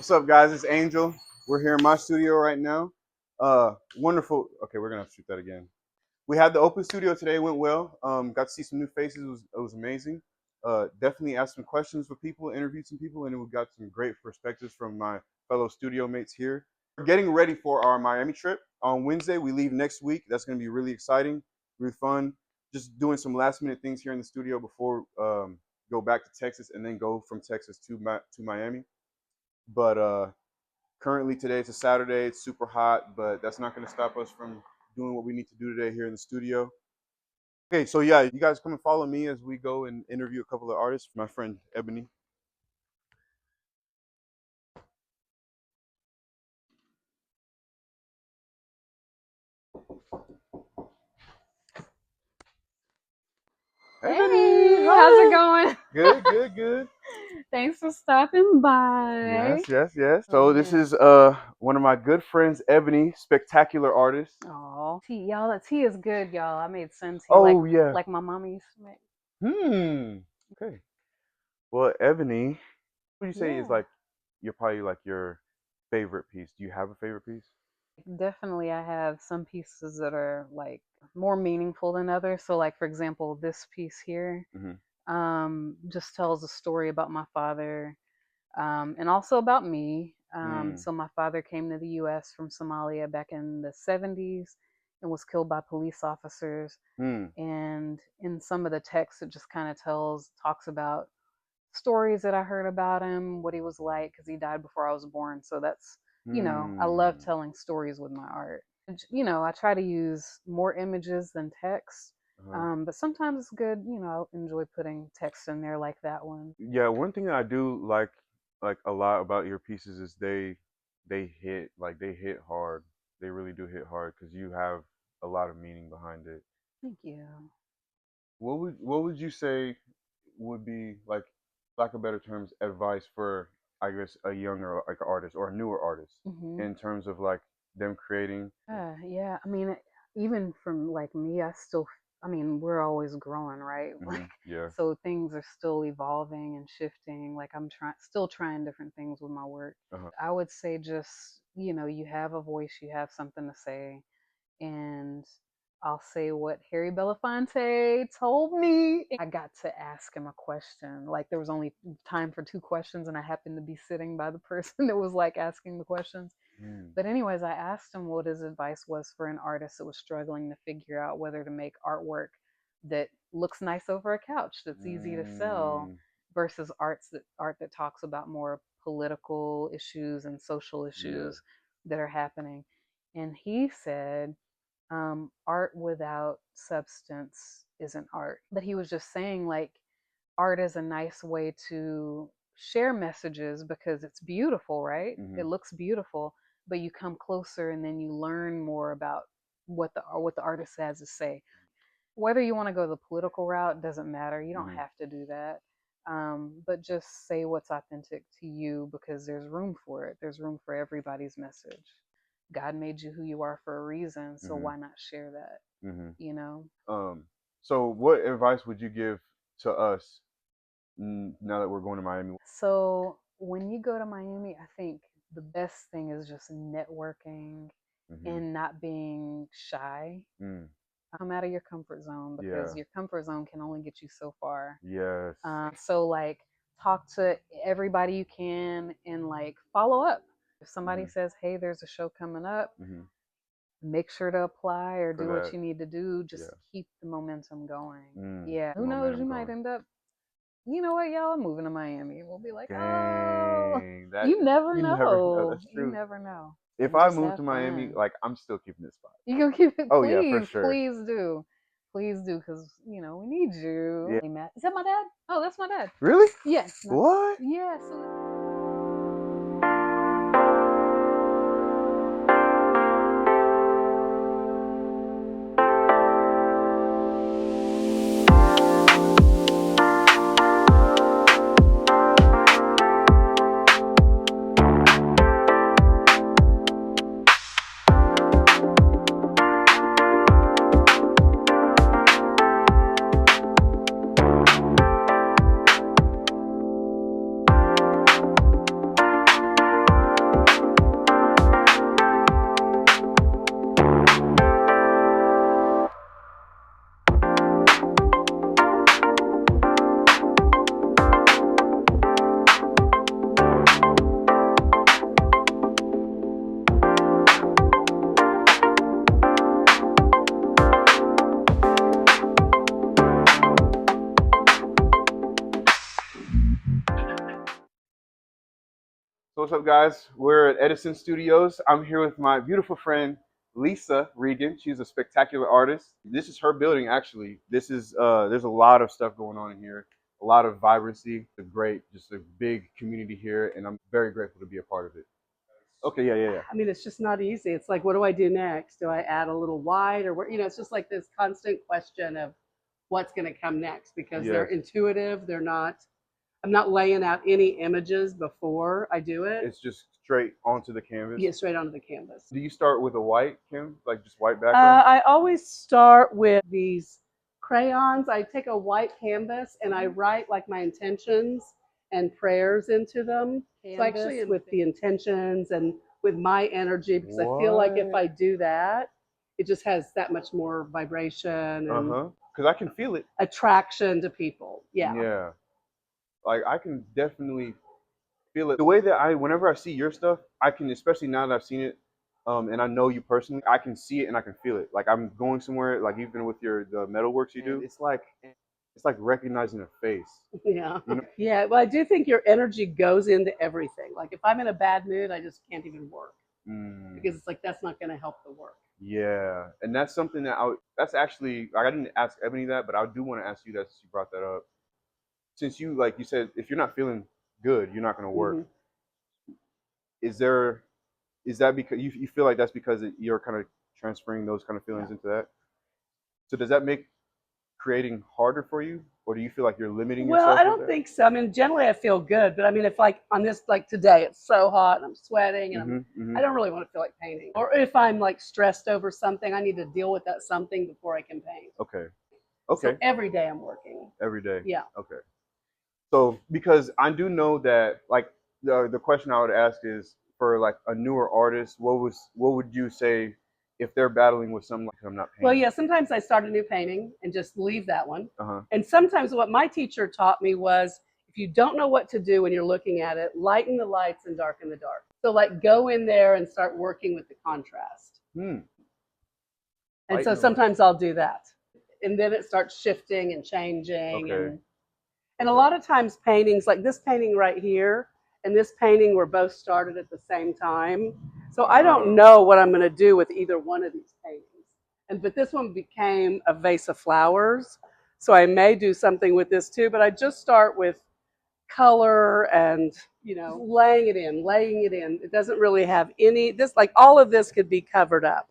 What's up, guys? It's Angel. We're here in my studio right now. Wonderful. Okay, we're gonna have to shoot that again. We had the open studio today. It went well. Got to see some new faces. It was amazing. Definitely asked some questions with people, interviewed some people, and we got some great perspectives from my fellow studio mates here. We're getting ready for our Miami trip on Wednesday. We leave next week. That's gonna be really exciting, really fun. Just doing some last minute things here in the studio before go back to Texas and then go from Texas to Miami. But currently today it's a Saturday. It's super hot, but that's not going to stop us from doing what we need to do today here in the studio. Okay, so yeah, you guys come and follow me as we go and interview a couple of artists. My friend Ebony. Hey, how's it going? Good. Thanks for stopping by. Yes. So this is one of my good friends, Ebony, spectacular artist. Oh, tea, y'all. The tea is good, y'all. I made sun tea Oh yeah. like my mommy used to make. Okay. Well, Ebony, what would you say is Yeah. like your favorite piece? Do you have a favorite piece? Definitely, I have some pieces that are like more meaningful than others. So, like for example, this piece here, Mm-hmm. just tells a story about my father, and also about me. Mm. So my father came to the U.S. from Somalia back in the 70s and was killed by police officers. Mm. And in some of the text, it just kind of talks about stories that I heard about him, what he was like, because he died before I was born. So that's, I love Mm. telling stories with my art. I try to use more images than text. Uh-huh. But sometimes it's good, I enjoy putting text in there like that one. Yeah, one thing that I do like a lot about your pieces is they hit hard. They really do hit hard because you have a lot of meaning behind it. Thank you. What would you say would be like a better terms advice for I guess a younger like artist or a newer artist Hmm. in terms of like them creating. Yeah. I mean, even from like me, we're always growing, right? Like, Yeah. so things are still evolving and shifting. Like, still trying different things with my work. Uh-huh. I would say just, you have a voice, you have something to say, and I'll say what Harry Belafonte told me. I got to ask him a question. Like there was only time for two questions, and I happened to be sitting by the person that was like asking the questions. Mm. But anyways, I asked him what his advice was for an artist that was struggling to figure out whether to make artwork that looks nice over a couch, that's easy to sell, Mm. versus art that talks about more political issues and social Yeah. issues that are happening. And he said, art without substance isn't art. But he was just saying, like, art is a nice way to share messages because it's beautiful, right? Mm-hmm. It looks beautiful, but you come closer and then you learn more about what the artist has to say. Whether you want to go the political route doesn't matter. You don't Mm-hmm. have to do that. But just say what's authentic to you because there's room for it. There's room for everybody's message. God made you who you are for a reason, so Mm-hmm. why not share that? Mm-hmm. You know? So what advice would you give to us now that we're going to Miami? So when you go to Miami, I think the best thing is just networking Mm-hmm. and not being shy. Mm. Come out of your comfort zone Yeah. because your comfort zone can only get you so far. Yes. So like talk to everybody you can and like follow up. If somebody Mm-hmm. says, "Hey, there's a show coming up," Mm-hmm. make sure to apply or For do what that. you need to do. Just Yeah. keep the momentum going. Mm. Yeah. The Who knows? You momentum might going. end up, you know what, y'all, I'm moving to Miami. We'll be like, oh, Dang. That you never you never know. know. That's You true. never know. If And I just move have to Miami, fun. like I'm still keeping this spot. You gonna keep it? Oh yeah, for Please, sure. please do. Please do, because, we need you. Yeah. Hey, Matt. Is that my dad? Oh, that's my dad. Really? Yes. No. What? Yeah. So So what's up, guys? We're at Edison Studios. I'm here with my beautiful friend Lisa Regan. She's a spectacular artist. This is her building, actually. This is there's a lot of stuff going on in here, a lot of vibrancy. It's just a big community here, and I'm very grateful to be a part of it. Okay, yeah. I mean, it's just not easy. It's like, what do I do next? Do I add a little white or what? You know, it's just like this constant question of what's going to come next because they're Yes. intuitive. I'm not laying out any images before I do it. It's just straight onto the canvas. Get straight onto the canvas. Do you start with a white canvas, like just white background? I always start with these crayons. I take a white canvas and I write like my intentions and prayers into them. So actually with the intentions and with my energy, because I feel like if I do that, it just has that much more vibration and Because I can feel it. attraction to people. Yeah. Yeah. Like I can definitely feel it. The way that whenever I see your stuff, I can, especially now that I've seen it, and I know you personally, I can see it and I can feel it. Like I'm going somewhere, like even with the metalworks you do, it's like recognizing a face. Yeah. You know? Yeah. Well, I do think your energy goes into everything. Like if I'm in a bad mood, I just can't even work because it's like that's not going to help the work. Yeah, and that's something that's actually, like I didn't ask Ebony that, but I do want to ask you that since you brought that up. Since you, like you said, if you're not feeling good, you're not going to work. Is that because you feel like that's because you're kind of transferring those kind of feelings into that? So does that make creating harder for you, or do you feel like you're limiting yourself? Well, I don't think so. I mean, generally I feel good, but I mean, if like on this, like today, it's so hot and I'm sweating and I don't really want to feel like painting. Or if I'm like stressed over something, I need to deal with that something before I can paint. Okay. So every day I'm working. Every day. Yeah. Okay. So because I do know that, like the question I would ask is for like a newer artist, what would you say if they're battling with something like I'm not painting? Well, yeah, sometimes I start a new painting and just leave that one. And sometimes what my teacher taught me was if you don't know what to do when you're looking at it, lighten the lights and darken the dark. So like go in there and start working with the contrast. And so sometimes I'll do that. And then it starts shifting and changing. And a lot of times paintings, like this painting right here and this painting were both started at the same time. So I don't know what I'm going to do with either one of these paintings. But this one became a vase of flowers. So I may do something with this too, but I just start with color and, you know, laying it in. It doesn't really have like all of this could be covered up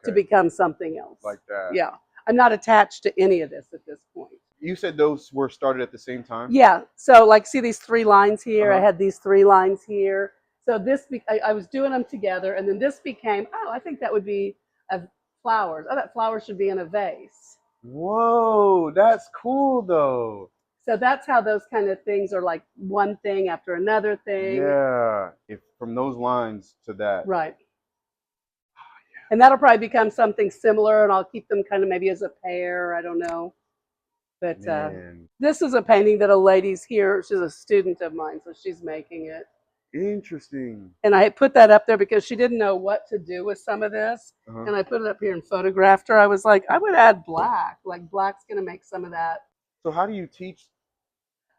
to become something else. Like that. Yeah. I'm not attached to any of this at this point. You said those were started at the same time? Yeah. So like, see these 3 lines here? I had these 3 lines here. So this, I was doing them together, and then this became, I think that would be flowers. That flowers should be in a vase. Whoa, that's cool though. So that's how those kind of things are like one thing after another thing. Yeah. If from those lines to that. Right. And that'll probably become something similar, and I'll keep them kind of maybe as a pair. I don't know. But this is a painting that a lady's here. She's a student of mine, so she's making it. Interesting. And I put that up there because she didn't know what to do with some of this. And I put it up here and photographed her. I was like, I would add black. Like black's going to make some of that. So how do you teach?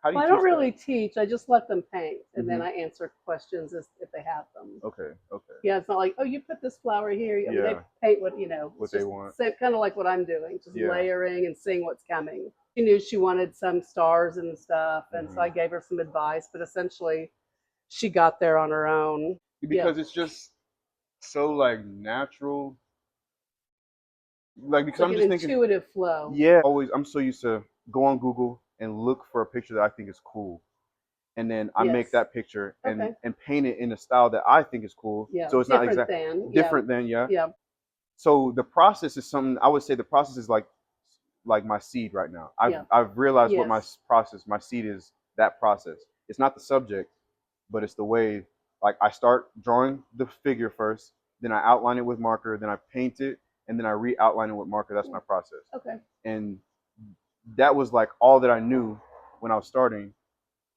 I don't really teach. I just let them paint, and then I answer questions if they have them. Okay. Yeah, it's not like, oh, you put this flower here. I mean, they paint what they want. So kind of like what I'm doing, just layering and seeing what's coming. She knew she wanted some stars and stuff, and so I gave her some advice. But essentially, she got there on her own because it's just so like natural. Like because like I'm an just thinking intuitive flow. Yeah, always. I'm so used to go on Google and look for a picture that I think is cool, and then I make that picture and paint it in a style that I think is cool. Yeah. So it's not exactly different than Yeah. So the process is something I would say. The process is like my seed right now. I've realized what my seed is. That process. It's not the subject, but it's the way. Like I start drawing the figure first, then I outline it with marker, then I paint it, and then I re-outline it with marker. That's my process. Okay. And that was like all that I knew when I was starting,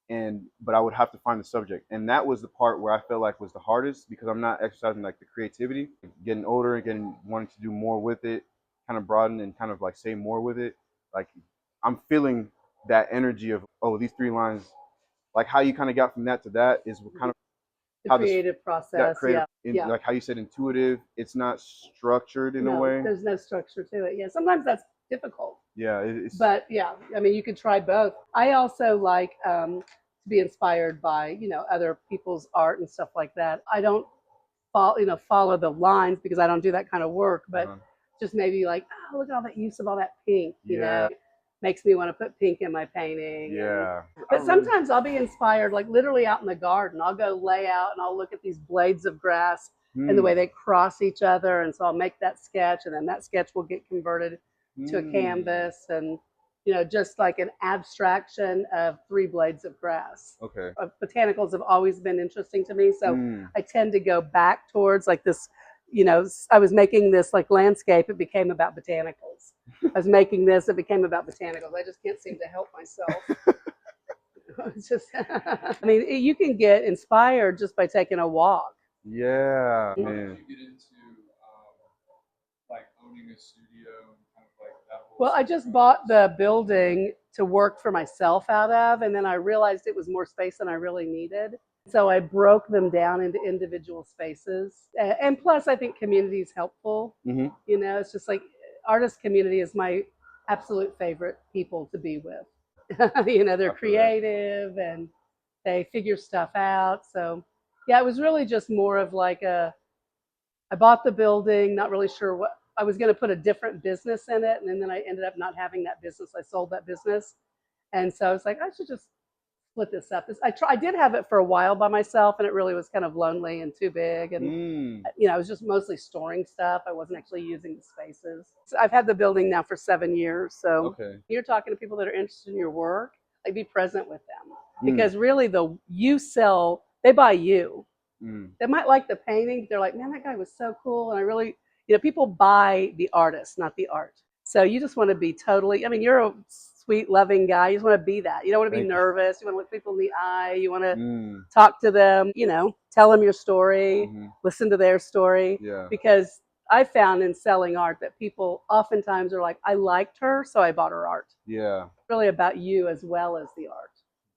but I would have to find the subject, and that was the part where I felt like was the hardest because I'm not exercising like the creativity. Getting older and wanting to do more with it, kind of broaden and kind of like say more with it. Like I'm feeling that energy of these 3 lines, like how you kind of got from that to that is kind of The how this creative that process, creative, yeah. like how you said, intuitive. It's not structured in a No, way. there's no structure to it. Yeah, sometimes that's difficult. Yeah, it's But yeah, I mean, you could try both. I also like to be inspired by, other people's art and stuff like that. I don't follow the lines because I don't do that kind of work, but just maybe like, oh, look at all that use of all that pink, yeah, makes me want to put pink in my painting. yeah. But sometimes I'll be inspired, like literally out in the garden. I'll go lay out and I'll look at these blades of grass and the way they cross each other. And so I'll make that sketch, and then that sketch will get converted to a canvas, and just like an abstraction of three blades of grass. Okay. Botanicals have always been interesting to me, so I tend to go back towards like this. I was making this like landscape, it became about botanicals. I was making this, it became about botanicals. I just can't seem to help myself. It's just, I mean, you can get inspired just by taking a walk. Yeah, How man. did you get into like owning a studio and kind of like that whole Well, I just bought the building to work for myself out of, and then I realized it was more space than I really needed. So I broke them down into individual spaces. And plus, I think community is helpful. Mhm. It's just like artist community is my absolute favorite people to be with. They're creative and they figure stuff out. So, yeah, it was really just more of like I bought the building, not really sure what I was going to put a different business in it. And then I ended up not having that business. I sold that business. And so I was like, I should just split this up. I did have it for a while by myself, and it really was kind of lonely and too big. And, I was just mostly storing stuff. I wasn't actually using the spaces. So I've had the building now for 7 years. So you're talking to people that are interested in your work, like be present with them. Because really they buy you. They might like the painting, but they're like, man, that guy was so cool. And I really, people buy the artist, not the art. So you just want to be totally, I mean, you're a sweet, loving guy. You just want to be that. You don't want to be nervous. You want to look people in the eye. You want to talk to them, tell them your story, listen to their story. Yeah. Because I found in selling art that people oftentimes are like, I liked her, so I bought her art. Yeah. It's really about you as well as the art.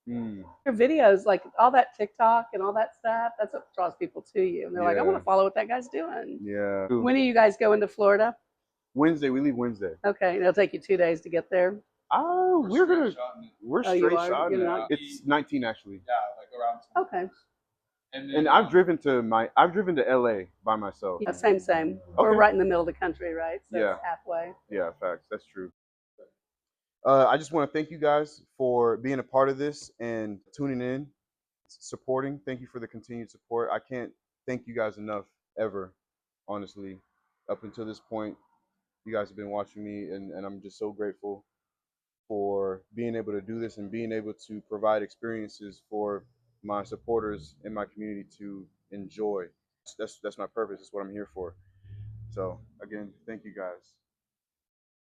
Your videos, like all that TikTok and all that stuff, that's what draws people to you. And they're like, I want to follow what that guy's doing. Yeah. When are you guys going to Florida? Wednesday. We leave Wednesday. Okay. And it'll take you 2 days to get there. Oh, we're Oh, you straight are? shot. You're not? It's 19 actually. Yeah, like around 2 Okay. hours. And And I've driven to LA by myself. Yeah, same. We're right in the middle of the country, right? So it's halfway. Yeah, facts. That's true. I just want to thank you guys for being a part of this and tuning in, supporting. Thank you for the continued support. I can't thank you guys enough ever, honestly. Up until this point, you guys have been watching me, and I'm just so grateful for being able to do this and being able to provide experiences for my supporters in my community to enjoy. That's my purpose. That's what I'm here for. So again, thank you guys.